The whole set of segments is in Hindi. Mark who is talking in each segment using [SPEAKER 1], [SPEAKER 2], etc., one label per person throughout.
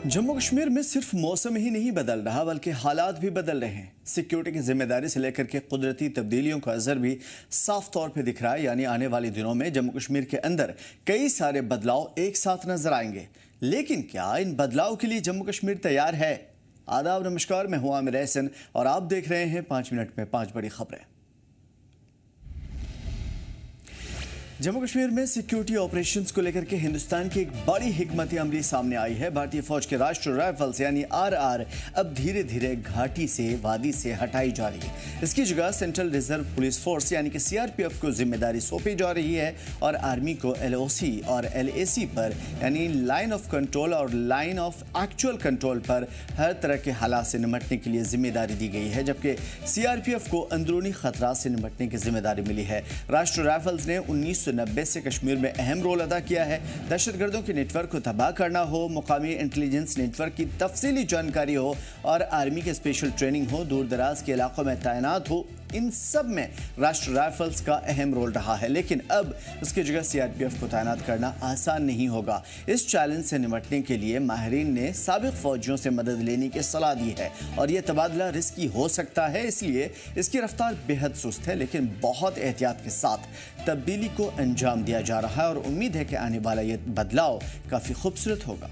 [SPEAKER 1] जम्मू कश्मीर में सिर्फ मौसम ही नहीं बदल रहा बल्कि हालात भी बदल रहे हैं। सिक्योरिटी की जिम्मेदारी से लेकर के कुदरती तब्दीलियों का असर भी साफ तौर पे दिख रहा है। यानी आने वाले दिनों में जम्मू कश्मीर के अंदर कई सारे बदलाव एक साथ नजर आएंगे। लेकिन क्या इन बदलाव के लिए जम्मू कश्मीर तैयार है? आदाब, नमस्कार, मैं हूं आमिर एहसन और आप देख रहे हैं 5 मिनट में 5 बड़ी खबरें। जम्मू कश्मीर में सिक्योरिटी ऑपरेशंस को लेकर के हिंदुस्तान की एक बड़ी हिकमत अमली सामने आई है। भारतीय फौज के राष्ट्रीय राइफल्स यानी आरआर अब धीरे धीरे घाटी से, वादी से हटाई जा रही है। इसकी जगह सेंट्रल रिजर्व पुलिस फोर्स यानी कि सीआरपीएफ को जिम्मेदारी सौंपी जा रही है और आर्मी को एलओसी और एलएसी पर यानी लाइन ऑफ कंट्रोल और लाइन ऑफ एक्चुअल कंट्रोल पर हर तरह के हालात से निपटने के लिए जिम्मेदारी दी गई है, जबकि सीआरपीएफ को अंदरूनी खतरात से निपटने की जिम्मेदारी मिली है। राष्ट्रीय राइफल्स ने 1990 से कश्मीर में अहम रोल अदा किया है। दहशतगर्दों के नेटवर्क को तबाह करना हो, मुकामी इंटेलिजेंस नेटवर्क की तफसीली जानकारी हो और आर्मी के स्पेशल ट्रेनिंग हो, दूर दराज के इलाकों में तैनात हो, इन सब में राष्ट्रीय राइफल्स का अहम रोल रहा है। लेकिन अब उसकी जगह सीआरपीएफ को तैनात करना आसान नहीं होगा। इस चैलेंज से निपटने के लिए माहिरीन ने साबिक फौजियों से मदद लेने की सलाह दी है और यह तबादला रिस्की हो सकता है, इसलिए इसकी रफ्तार बेहद सुस्त है। लेकिन बहुत एहतियात के साथ तब्दीली को अंजाम दिया जा रहा है और उम्मीद है कि आने वाला यह बदलाव काफी खूबसूरत होगा।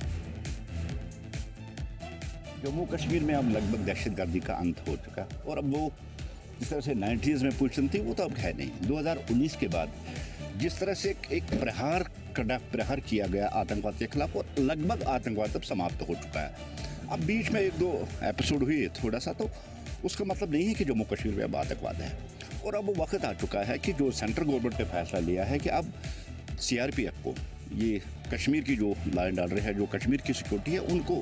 [SPEAKER 2] जम्मू कश्मीर में अब लगभग दहशतगर्दी का अंत हो चुका और अब वो जिस तरह से 90s में पोजीशन थी वो तो अब है नहीं। 2019 के बाद जिस तरह से एक प्रहार किया गया आतंकवाद के खिलाफ और लगभग आतंकवाद अब समाप्त हो चुका है। अब बीच में 1-2 एपिसोड हुई थोड़ा सा, तो उसका मतलब नहीं है कि जम्मू कश्मीर में अब आतंकवाद है। और अब वो वक्त आ चुका है कि जो सेंट्रल गवर्नमेंट ने फैसला लिया है कि अब सीआरपीएफ को ये कश्मीर की जो लाइन डाल रहे हैं, जो कश्मीर की सिक्योरिटी है, उनको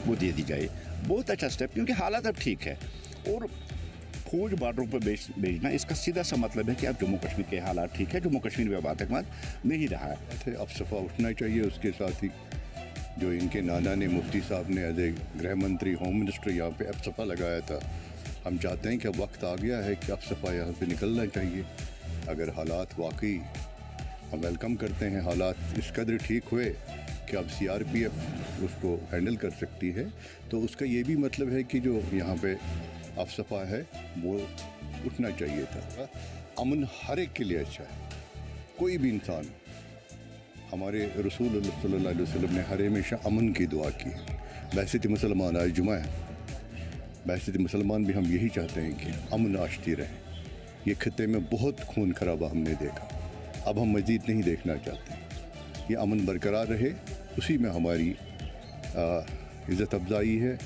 [SPEAKER 2] वो दे दी जाए। बहुत अच्छा स्टेप, क्योंकि हालात अब ठीक है और फौज बॉर्डरों पर भेजना इसका सीधा सा मतलब है कि अब जम्मू कश्मीर के हालात ठीक है, जम्मू कश्मीर में अब आतंकवाद नहीं रहा है।
[SPEAKER 3] अब सफा उठना चाहिए। उसके साथ ही जो इनके नाना ने, मुफ्ती साहब ने एज ए गृह मंत्री, होम मिनिस्टर यहाँ पे अब सफा लगाया था। हम चाहते हैं कि अब वक्त आ गया है कि अब सफा यहाँ से निकलना चाहिए। अगर हालात वाकई, हम वेलकम करते हैं, हालात इस कदर ठीक हुए कि अब सीआरपीएफ उसको हैंडल कर सकती है, तो उसका ये भी मतलब है कि जो यहाँ पे अफसफा है वो उठना चाहिए था। अमन हर एक के लिए अच्छा है। कोई भी इंसान, हमारे रसूल सल्लल्लाहु अलैहि वसल्लम ने हर हमेशा अमन की दुआ की। वैसे तो मुसलमान, आज जुमा है, वैसे तो मुसलमान भी हम यही चाहते हैं कि अमन आशती रहे। ये खत्ते में बहुत खून खराबा हमने देखा, अब हम मज़ीद नहीं देखना चाहते। ये अमन बरकरार रहे, उसी में हमारी इज़्ज़त अफजाई है।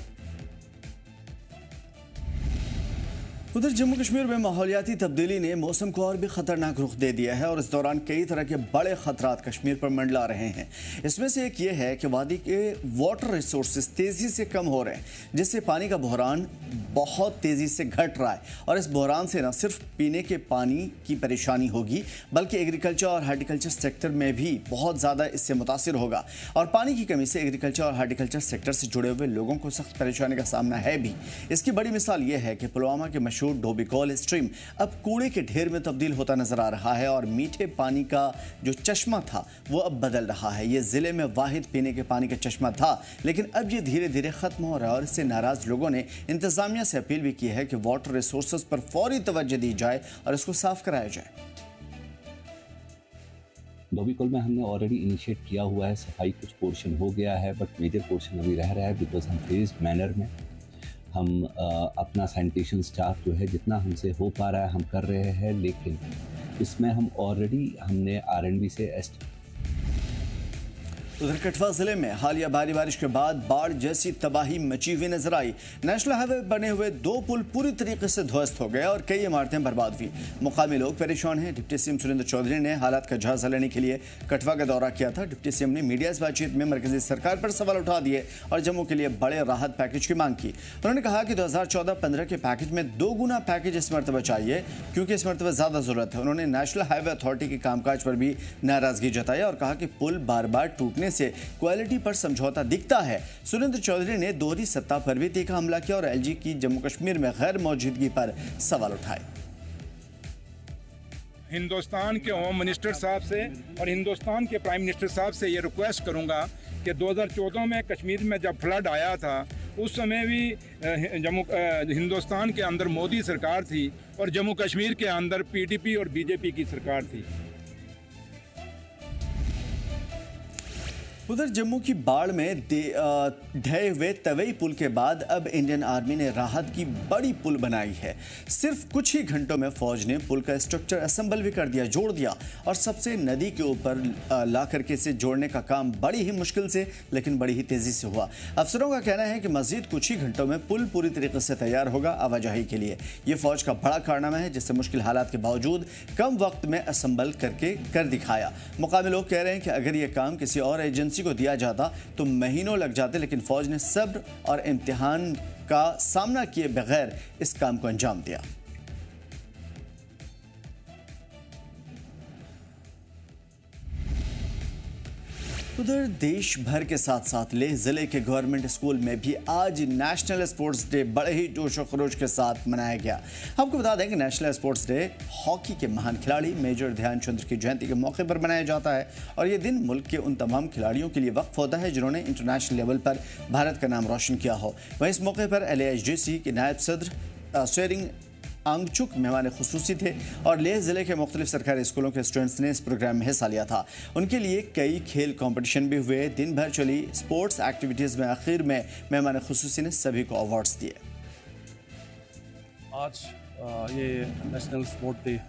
[SPEAKER 1] उधर जम्मू कश्मीर में माहौलियाती तब्दीली ने मौसम को और भी खतरनाक रुख दे दिया है और इस दौरान कई तरह के बड़े खतरात कश्मीर पर मंडला रहे हैं। इसमें से एक ये है कि वादी के वाटर रिसोर्सेज तेज़ी से कम हो रहे हैं, जिससे पानी का बहरान बहुत तेज़ी से घट रहा है और इस बहरान से न सिर्फ पीने के पानी की परेशानी होगी बल्कि एग्रीकल्चर और हार्टिकल्चर सेक्टर में भी बहुत ज़्यादा इससे मुतासिर होगा। और पानी की कमी से एग्रीकल्चर और हार्टिकल्चर सेक्टर से जुड़े हुए लोगों को सख्त परेशानी का सामना है भी। इसकी बड़ी मिसाल ये है कि पुलवामा के मशहूर डोबिकॉल स्ट्रीम अब कूड़े के ढेर में तब्दील होता नजर आ रहा है और मीठे पानी का जो चश्मा था वो अब बदल रहा है। ये जिले में वाहिद पीने के पानी का चश्मा था, लेकिन अब ये धीरे धीरे खत्म हो रहा है और इससे नाराज लोगों ने इंतजामिया से अपील भी की है कि वाटर रिसोर्सेज पर फौरी तवज्जो दी जाए और इसको साफ कराया जाए।
[SPEAKER 4] डोबिकॉल में हमने ऑलरेडी इनिशिएट किया हुआ है, सफाई कुछ पोर्शन हो गया है बट मेजर पोर्शन अभी रह रहा है। बिकॉज हम फेज्ड मैनर में हम अपना सैनिटेशन स्टाफ जो है जितना हमसे हो पा रहा है हम कर रहे हैं, लेकिन इसमें हमने आरएनबी से
[SPEAKER 1] उधर कठुआ जिले में हालिया भारी बारिश के बाद बाढ़ जैसी तबाही मची हुई नजर आई। नेशनल हाईवे बने हुए 2 पुल पूरी तरीके से ध्वस्त हो गए और कई इमारतें बर्बाद हुई। मुकामी लोग परेशान हैं। डिप्टी सीएम सुरेंद्र चौधरी ने हालात का जायजा लेने के लिए कठुआ का दौरा किया था। डिप्टी सीएम ने मीडिया से बातचीत में मरकजी सरकार पर सवाल उठा दिए और जम्मू के लिए बड़े राहत पैकेज की मांग की। उन्होंने कहा कि 2014-15 के पैकेज में 2 गुना पैकेज इस मरतबा चाहिए, क्योंकि इस मरतबा ज्यादा जरूरत है। उन्होंने नेशनल हाईवे अथॉरिटी के कामकाज पर भी नाराजगी जताई और कहा कि पुल बार बार टूटने से क्वालिटी पर समझौता दिखता है। सुरेंद्र चौधरी ने दोहरी सत्ता पर भी तीखा हमला किया और एलजी की जम्मू कश्मीर में गैर मौजूदगी पर सवाल उठाए।
[SPEAKER 5] हिंदुस्तान के होम मिनिस्टर साहब से और हिंदुस्तान के प्राइम मिनिस्टर साहब से ये रिक्वेस्ट करूंगा कि 2014 में कश्मीर में जब फ्लड आया था उस समय भी हिंदुस्तान के अंदर मोदी सरकार थी और जम्मू कश्मीर के अंदर पीडीपी और बीजेपी की सरकार थी।
[SPEAKER 1] उधर जम्मू की बाढ़ में ढहे हुए तवई पुल के बाद अब इंडियन आर्मी ने राहत की बड़ी पुल बनाई है। सिर्फ कुछ ही घंटों में फौज ने पुल का स्ट्रक्चर असेंबल भी कर दिया, जोड़ दिया और सबसे नदी के ऊपर ला करके इसे जोड़ने का काम बड़ी ही मुश्किल से लेकिन बड़ी ही तेजी से हुआ। अफसरों का कहना है कि मजीद कुछ ही घंटों में पुल पूरी तरीके से तैयार होगा आवाजाही के लिए। ये फौज का बड़ा कारनामा है जिससे मुश्किल हालात के बावजूद कम वक्त में असेंबल करके कर दिखाया। मुकामी लोग कह रहे हैं कि अगर ये काम किसी और एजेंसी को दिया जाता तो महीनों लग जाते, लेकिन फौज ने सब्र और इम्तिहान का सामना किए बगैर इस काम को अंजाम दिया। उधर देश भर के साथ साथ लेह जिले के गवर्नमेंट स्कूल में भी आज नेशनल स्पोर्ट्स डे बड़े ही जोश और खरोश के साथ मनाया गया। आपको बता दें कि नेशनल स्पोर्ट्स डे हॉकी के महान खिलाड़ी मेजर ध्यानचंद की जयंती के मौके पर मनाया जाता है और ये दिन मुल्क के उन तमाम खिलाड़ियों के लिए वक्फ होता है जिन्होंने इंटरनेशनल लेवल पर भारत का नाम रोशन किया हो। वहीं इस मौके पर LAHJC के नायब सदर स्वेरिंग आंगचुक मेहमान खुसूसी थे और लेह जिले के मुख्तलिफ सरकारी स्कूलों के स्टूडेंट्स ने इस प्रोग्राम में हिस्सा लिया था। उनके लिए कई खेल कंपटीशन भी हुए। दिन भर चली स्पोर्ट्स एक्टिविटीज़ में आखिर में मेहमान खुसूसी ने सभी को अवार्ड्स दिए।
[SPEAKER 6] आज ये नेशनल स्पोर्ट डे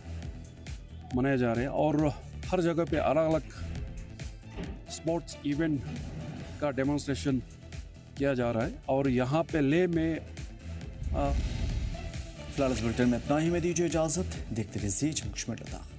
[SPEAKER 6] मनाए जा रहे हैं और हर जगह पे अलग अलग स्पोर्ट्स इवेंट का डेमोन्स्ट्रेशन किया जा रहा है और यहाँ पे लेह में
[SPEAKER 1] फिलहाल इस बुलेटिन में इतना ही। मैं दीजिए इजाजत। देखते रहिए जंग कश्मीर लद्दाख।